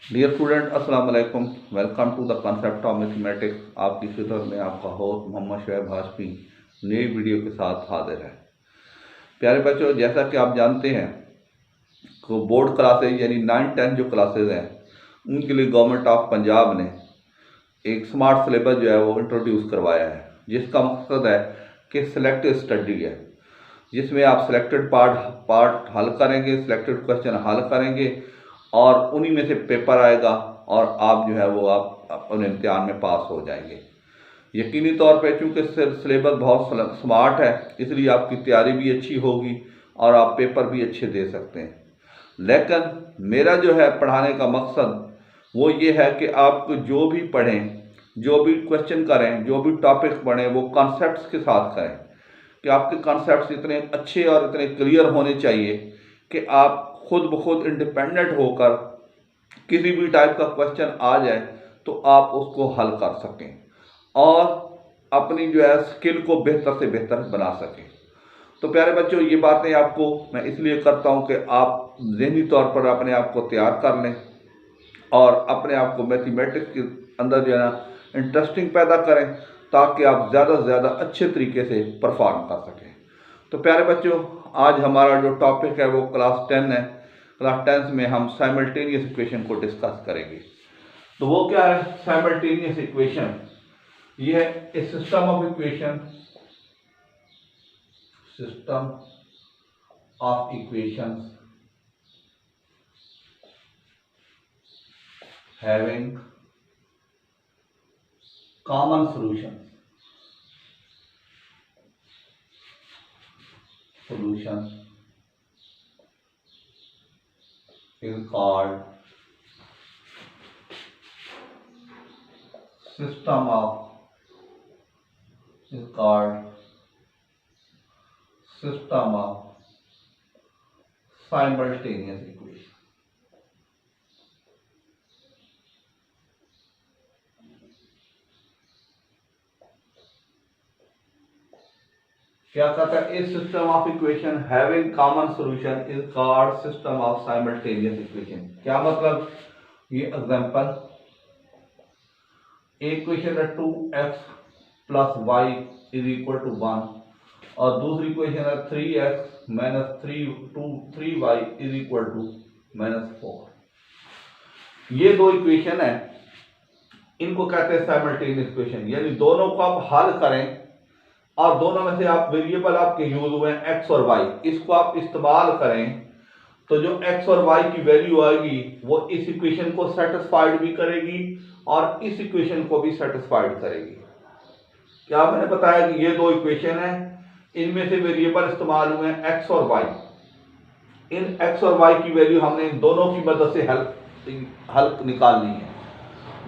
Dear student, अस्सलाम वालेकुम। Welcome to the concept of mathematics. आपकी खिदमत में आपका होस्ट मोहम्मद शुएब हाशमी नई वीडियो के साथ हाजिर है। प्यारे बच्चों, जैसा कि आप जानते हैं को बोर्ड क्लासेज यानी 9-10 जो क्लासेज हैं उनके लिए गवर्नमेंट ऑफ पंजाब ने एक स्मार्ट सिलेबस जो है वो इंट्रोड्यूस करवाया है, जिसका मकसद है कि सिलेक्टिव स्टडी है, जिसमें आप सिलेक्टेड पार्ट हल करेंगे, सिलेक्टेड क्वेश्चन हल करेंगे और उन्हीं में से पेपर आएगा और आप जो है वो आप अपने इम्तिहान में पास हो जाएंगे। यकीनी तौर पे चूँकि सिलेबस बहुत स्मार्ट है, इसलिए आपकी तैयारी भी अच्छी होगी और आप पेपर भी अच्छे दे सकते हैं। लेकिन मेरा जो है पढ़ाने का मकसद वो ये है कि आप जो भी पढ़ें, जो भी क्वेश्चन करें, जो भी टॉपिक पढ़ें, वो कॉन्सेप्ट्स के साथ करें कि आपके कॉन्सेप्ट्स इतने अच्छे और इतने क्लियर होने चाहिए कि आप खुद ब खुद इंडिपेंडेंट होकर किसी भी टाइप का क्वेश्चन आ जाए तो आप उसको हल कर सकें और अपनी जो है स्किल को बेहतर से बेहतर बना सकें। तो प्यारे बच्चों, ये बातें आपको मैं इसलिए करता हूँ कि आप ज़हनी तौर पर अपने आप को तैयार कर लें और अपने आप को मैथमेटिक्स के अंदर जो है ना इंटरेस्टिंग पैदा करें, ताकि आप ज़्यादा से ज़्यादा अच्छे तरीके से परफॉर्म कर सकें। तो प्यारे बच्चों, आज हमारा जो टॉपिक है वो क्लास 10 है। क्लास 10 में हम साइमल्टेनियस इक्वेशन को डिस्कस करेंगे। तो वो क्या है साइमल्टेनियस इक्वेशन? ये है a system of equation, system of equations having common solution is called system of simultaneous equation। क्या कहता है? इस system of equation having common solution is called system of simultaneous equation. क्या मतलब? ये एग्जांपल, इक्वेशन है 2x plus y is equal to 1 और दूसरी इक्वेशन है 3x minus 3y is equal to -4। ये दो इक्वेशन है, इनको कहते हैं साइमल्टेनियस इक्वेशन, यानी दोनों को आप हल करें और दोनों में से आप वेरिएबल आपके यूज हुए हैं x और y, इसको आप इस्तेमाल करें तो जो x और y की वैल्यू आएगी वो इस इक्वेशन को सेटिस्फाइड भी करेगी और इस इक्वेशन को भी सेटिस्फाइड करेगी। क्या मैंने बताया कि ये दो इक्वेशन है, इनमें से वेरिएबल इस्तेमाल हुए हैं x और y। इन x और y की वैल्यू हमने इन दोनों की मदद से हल निकालनी है।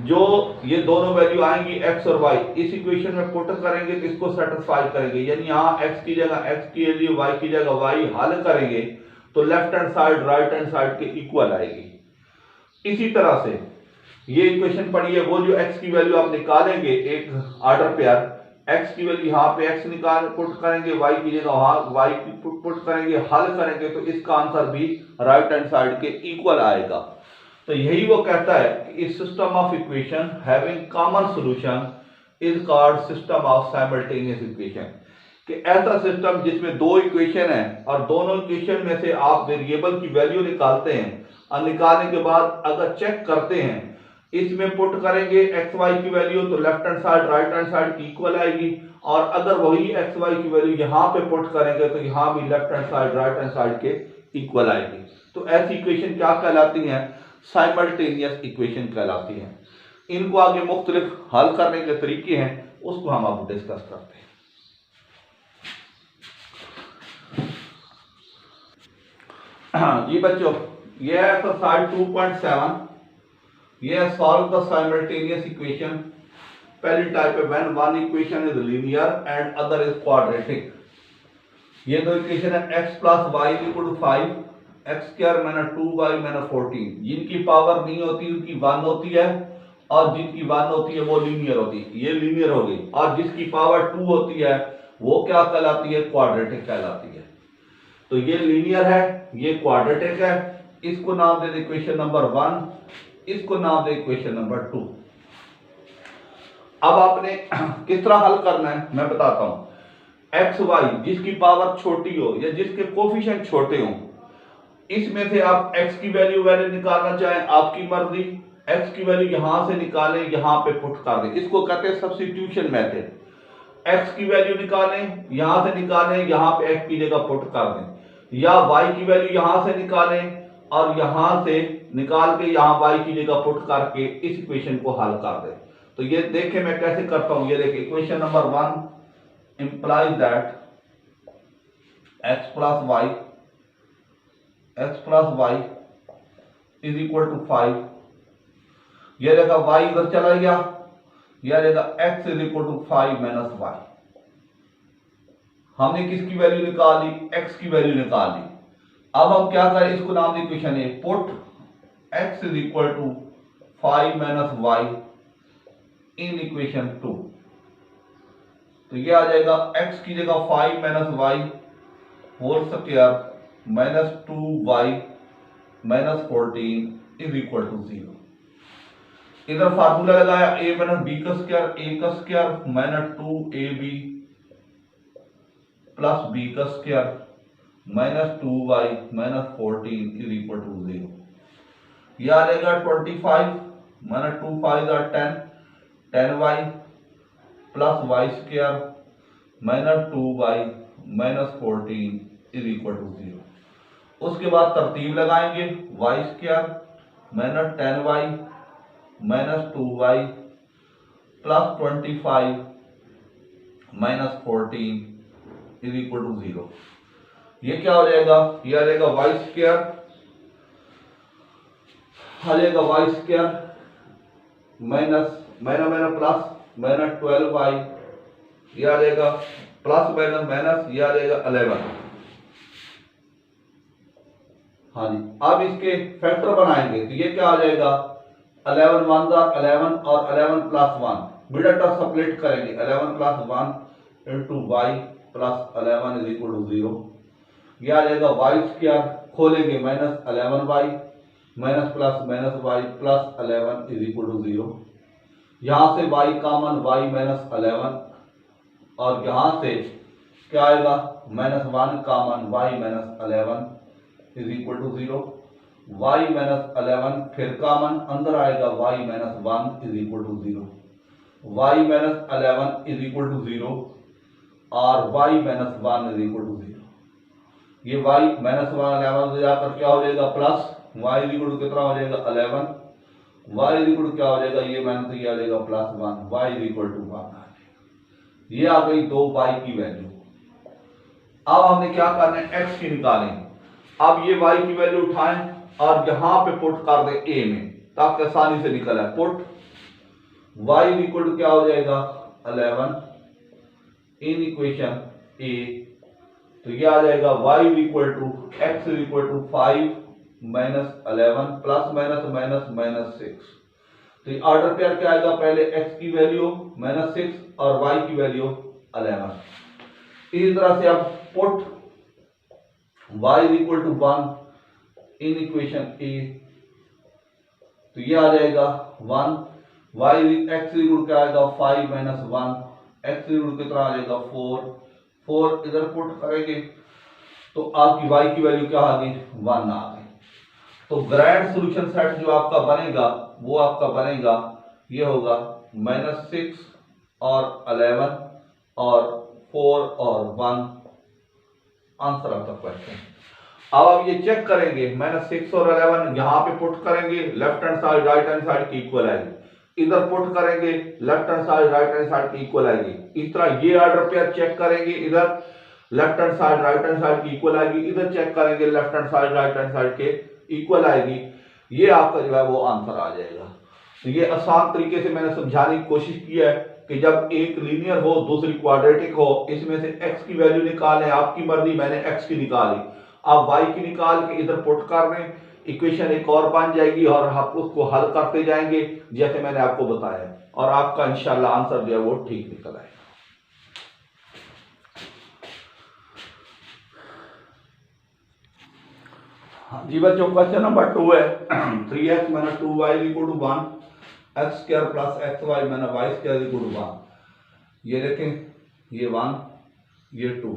जो ये दोनों वैल्यू आएंगी x और y, इस इक्वेशन में पुट करेंगे तो इसको सेटिस्फाई करेंगे, यानी यहाँ x की जगह x की वैल्यू, y की जगह y हल करेंगे तो left hand side right hand side के इक्वल आएगी। इसी तरह से ये इक्वेशन पढ़िए, वो जो x की वैल्यू आप निकालेंगे एक ऑर्डर पेयर, x की वैल्यू यहाँ पे x निकाल पुट करेंगे, y की जगह वहाँ y की पुट करेंगे, हल करेंगे तो इसका आंसर भी राइट हैंड साइड के इक्वल आएगा। तो यही वो कहता है कि इस system of equation having common solution is called system of simultaneous equation, कि ऐसा सिस्टम जिसमें दो इक्वेशन है और दोनों इक्वेशन में से आप वेरिएबल की वैल्यू निकालते हैं और निकालने के बाद अगर चेक करते हैं, इसमें पुट करेंगे एक्स वाई की वैल्यू तो left hand side right hand side की इक्वल आएगी, और अगर वही एक्स वाई की वैल्यू यहाँ पे पुट करेंगे तो यहाँ भी left hand side right hand side के इक्वल आएगी। तो ऐसी इक्वेशन क्या कहलाती हैं? साइमल्टेनियस इक्वेशन कहलाती हैं। इनको आगे मुख्तलिफ हल करने के तरीके हैं, उसको हम अब डिस्कस करते हैं। जी बच्चों, ये है एक्सरसाइज 2.7, ये है सॉल्व द साइमल्टेनियस इक्वेशन। पहली टाइप है when one equation is linear and other is quadratic. ये दो इक्वेशन है x plus y equal to 5, x square minus 2y minus 14। जिनकी पावर नहीं होती उनकी 1 होती है और जिनकी 1 होती है वो लीनियर होती है, ये लीनियर हो गई। और जिसकी पावर 2 होती है वो क्या कहलाती है? क्वाड्रेटिक कहलाती है। तो ये लीनियर है, ये क्वाड्रेटिक है, इसको नाम दे दे इक्वेशन नंबर 1, इसको नाम दे इक्वेशन नंबर 2। अब आपने किस तरह हल करना है मैं बताता हूं। एक्स वाई जिसकी पावर छोटी हो या जिसके कोफिशिएंट छोटे हो, इसमें से आप x की वैल्यू निकालना चाहें आपकी मर्जी, x की वैल्यू यहां से निकालें, यहां पे पुट कर दें, इसको कहते हैं सब्स्टिट्यूशन मेथड। x की वैल्यू निकालें, यहां से निकालें, यहां पे x की जगह पुट कर दें, या y की वैल्यू यहां से निकालें और यहां से निकाल के यहां y की जगह पुट करके इस इक्वेशन को हल कर दें। तो ये देखें मैं कैसे करता हूं। ये देखिए equation number 1 implies that x plus y is equal to 5। यह रहेगा y इधर चला गया, यह रहेगा x is equal to 5 minus y. हमने किसकी वैल्यू निकाल ली, x की वैल्यू निकाल ली। अब हम क्या करें, इसको नाम the equation A, put x is equal to 5 minus y in equation 2। तो ये आ जाएगा x की जगह 5 minus y whole square minus 2y minus 14 is equal to 0। इधर फार्मूला लगाया a माइनस बी का square minus 2ab plus b का square minus 2y minus 14 is equal to 0। यह आ जाएगा 25 minus 2 5 10 10y plus Y square minus 2y minus 14 is equal to 0। उसके बाद तरतीब लगाएंगे, y square minus 10y minus 2y plus 25 minus 14 is equal to 0। ये क्या हो जाएगा, ये आ जाएगा वाई स्क्वायर, आ जाएगा y square minus minus plus minus 12y, ये आ जाएगा प्लस माइनस माइनस, ये आ जाएगा 11। हाँ जी, अब इसके फैक्टर बनाएंगे तो ये क्या आ जाएगा, 11 1 11 और 11 प्लस 1 मिडल टर्म स्प्लिट करेंगे, 11 plus 1 into y plus 11 is equal to 0। यह आ जाएगा वाई स्क्वायर, खोलेंगे minus 11y minus plus minus y plus 11 is equal to 0। यहां से y कॉमन, y माइनस 11 और यहां से क्या आएगा minus 1 common, y minus 11 is equal to 0। y minus 11 फिर कॉमन, अंदर आएगा y minus 1 is equal to 0। y minus 11 is equal to 0 और y minus 1 is equal to 0। ये y माइनस 11 जाकर क्या हो जाएगा plus, y is equal to कितना हो जाएगा 11, y इज इक्वल टू क्या हो जाएगा, ये माइनस ये आ जाएगा plus 1, y is equal to 1 आ जाएगा। ये आ गई 2y की वैल्यू। अब हमने क्या करना है, x की निकालें। अब ये y की वैल्यू उठाएं और यहां पे पुट कर दें a में, ताकि आसानी से निकल आए। पुट y इक्वल टू क्या हो जाएगा 11 इन इक्वेशन a, तो ये आ जाएगा y equal to x equal to 5 minus 11 plus minus minus minus 6। तो ये ऑर्डर पेयर क्या आएगा, पहले x की वैल्यू माइनस 6 और y की वैल्यू 11। इस तरह से अब put y equal to 1 in equation a, तो ये आ जाएगा 1, y x इक्वल क्या आएगा 5 माइनस 1, x इक्वल कितना आ जाएगा 4 इधर पुट करेंगे तो आपकी y की वैल्यू क्या आ गई 1 आ गई। तो ग्रैंड सॉल्यूशन सेट जो आपका बनेगा वो आपका बनेगा, ये होगा माइनस 6 और 11 और 4 और 1 आंसर ऑफ द क्वेश्चन। अब आप ये चेक करेंगे, माइनस 6 और 11 यहां पे पुट करेंगे, left hand side right hand side की इक्वल आएगी, इधर पुट करेंगे left hand side right hand side की इक्वल आएगी। इस तरह ये ऑर्डर पेयर चेक करेंगे, इधर left hand side right hand side की इक्वल आएगी, इधर चेक करेंगे left hand side right hand side के इक्वल आएगी। ये आपका जो है वो आंसर आ जाएगा। तो ये आसान तरीके से मैंने समझाने की कोशिश की है कि जब एक लीनियर हो दूसरी क्वाड्रेटिक हो, इसमें से x की वैल्यू निकालें, आपकी मर्जी, मैंने x की निकाली, आप y की निकाल के इधर पुट कर दें, इक्वेशन एक और बन जाएगी और आप उसको हल करते जाएंगे जैसे मैंने आपको बताया, और आपका इंशाल्लाह आंसर जो है वो ठीक निकल आएगा। जी बच्चों क्वेश्चन नंबर 2 है 3x minus 2y equal to 1 x square plus x y minus y square equal to 1। ये देखें ये 1 ये 2,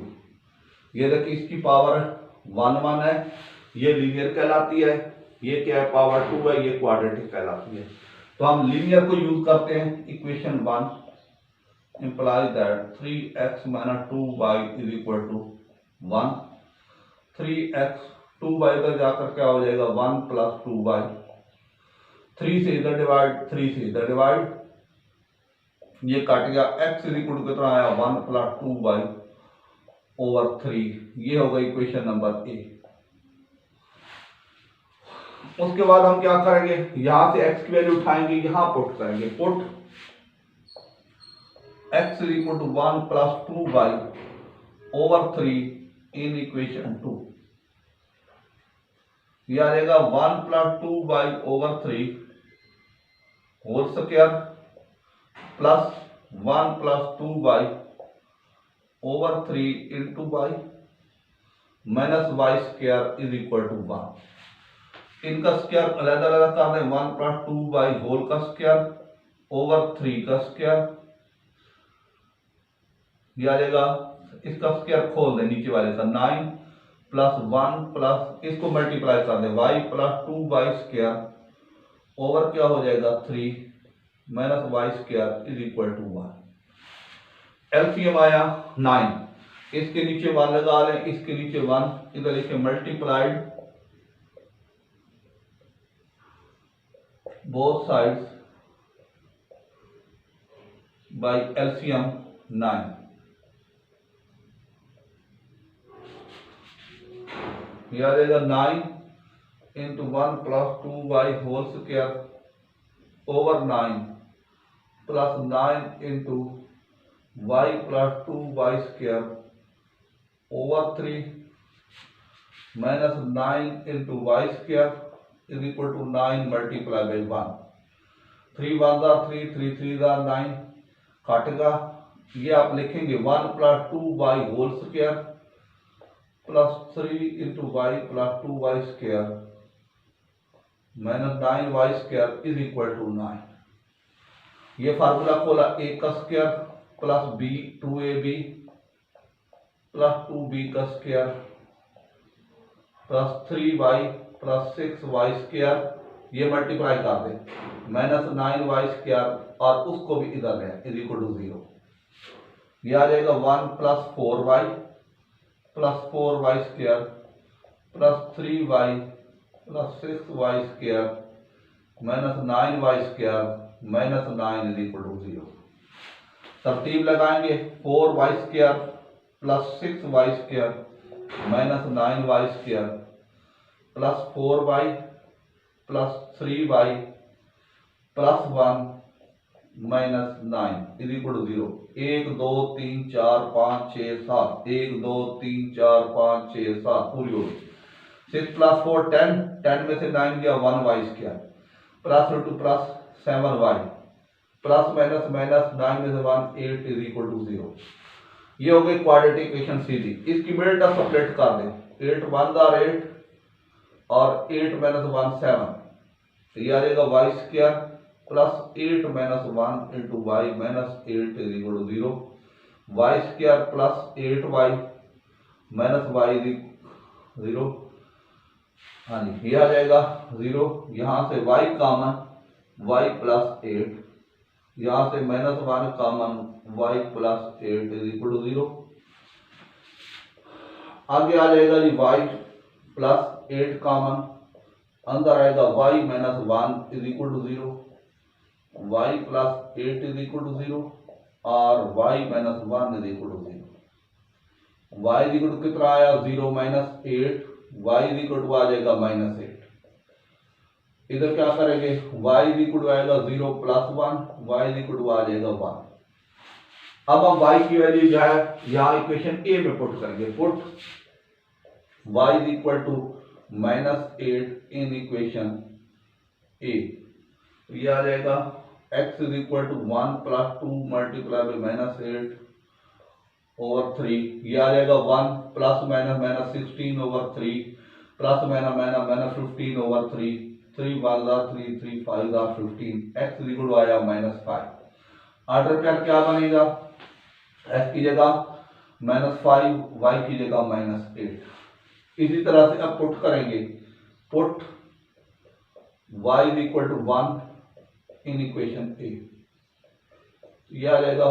ये देखें इसकी पावर 1 है, ये लीनियर कहलाती है, ये क्या है पावर 2 है, ये क्वाड्रेटिक कहलाती है। तो हम लीनियर को यूज करते हैं। Equation 1 implies that 3x minus 2y is equal to 1। 3x 2y इधर जाकर क्या हो जाएगा 1 प्लस 2y, 3 से इधर डिवाइड 3 से इधर डिवाइड, ये काट गया, x इज इक्वल टू कितना आया 1 प्लस 2y ओवर 3। ये होगा इक्वेशन नंबर ए। उसके बाद हम क्या करेंगे, यहां से x की वैल्यू उठाएंगे, यहां पुट करेंगे, put x is equal to 1 plus 2y over 3 in equation 2। यह आ जाएगा 1 plus 2y over 3 whole square plus 1 plus 2y over 3 into y minus y square is equal to 1। इनका स्क्वायर अलग अलग कर रहे हैं, 1 प्लस 2y होल का स्क्वायर ओवर 3 का स्क्वायर, यह आ जाएगा, इसका स्क्वायर खोल दें नीचे वाले का, 9 प्लस 1 प्लस इसको मल्टीप्लाई कर दें y plus 2y square over क्या हो जाएगा 3 minus y square is equal to 1। LCM आया 9, इसके नीचे 1 लगा लें, इसके नीचे 1, इधर लिखे multiplied both sides by LCM 9। यह आ जाएगा 9 into 1 plus 2y whole square over 9 plus 9 into y plus 2y square over 3 minus 9 into y square is equal to 9 multiply by 1। 3 1 दा 3, 3 3 दा 9 काटेगा, ये आप लिखेंगे 1 plus 2y whole square plus 3 into y plus 2y square minus 9y square is equal to 9। ये formula खोला, a का square plus b 2ab plus 2b का square plus 3y plus 6y square, ये मल्टीप्लाई कर दे, minus 9y square और उसको भी इधर है इज इक्वल टू 0। यह आ जाएगा 1 plus 4y plus 4y square plus 3y plus 6y square minus 9y square minus 9 is equal to 0। तरतीब लगाएंगे, 4y square plus 6y square minus 9y square plus 4y plus 3y plus 1 minus 9 is equal to 0। 1 2 3 4 5 6 7, 1 2 3 4 5 6 7 पूरी हो गई। 6 plus 4 10, 10 में से 9 गया 1y square plus into plus 7y plus minus minus 9 में से 1 8 इज इक्वल टू 0। ये हो गई क्वाड्रेटिक इक्वेशन सीधी। इसकी मिडिल टर्म सपरेट कर दें, 8 1 दा 8 और 8 माइनस 1 7, ये आ जाएगा y square plus 8 minus 1 into y minus 8 is equal to 0। Y square plus 8y minus y 0, हाँ जी, ये आ जाएगा 0। यहाँ से y कॉमन, y प्लस 8, यहाँ से minus 1 common, y plus 8 is equal to 0। आगे आ जाएगा जी y प्लस 8 कॉमन, अंदर आएगा y minus 1 is equal to 0, y plus 8 is equal to 0 और y minus 1 is equal to 0। y is equal to कितना आया 0 minus 8, y is equal to आ जाएगा minus 8। इधर क्या करेंगे, y इज इक्वल टू आएगा 0 plus 1, y is equal to आ जाएगा 1। अब हम y की वैल्यू जो है यहाँ इक्वेशन ए में पुट करेंगे, put y is equal to minus 8 in equation A. ये आ जाएगा x is equal to 1 plus 2 multiply by minus 8 over 3, ये आ जाएगा 1 plus minus minus 16 over 3 plus -15/3, 3 1 3, 3 5 15, x equal to आया -5। ऑर्डर पेयर क्या बनेगा, x की जगह -5, y की जगह -8। इसी तरह से अब पुट करेंगे, put y equal to 1 in equation A, यह आ जाएगा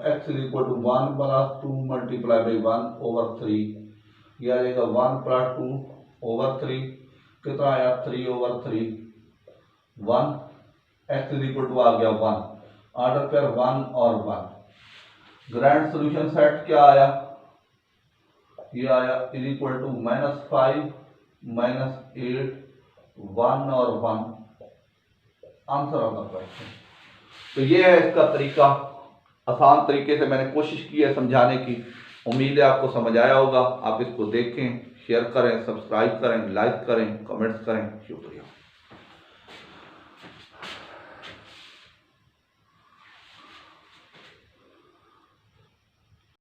x equal to 1 plus 2 multiply by 1/3, यह आ जाएगा 1 प्लस 2/3, कितना आया 3/3, 1, x इक्वल टू आ गया 1, ऑर्डर पेयर 1 और 1। ग्रैंड सोल्यूशन सेट क्या आया, ये आया इज इक्वल टू -5 -8 1 और 1, आंसर ऑफ द क्वेश्चन। तो ये है इसका तरीका, आसान तरीके से मैंने कोशिश की है समझाने की। उम्मीद है आपको समझ आया होगा। आप इसको देखें, शेयर करें, सब्सक्राइब करें, लाइक करें, कमेंट्स करें। शुक्रिया।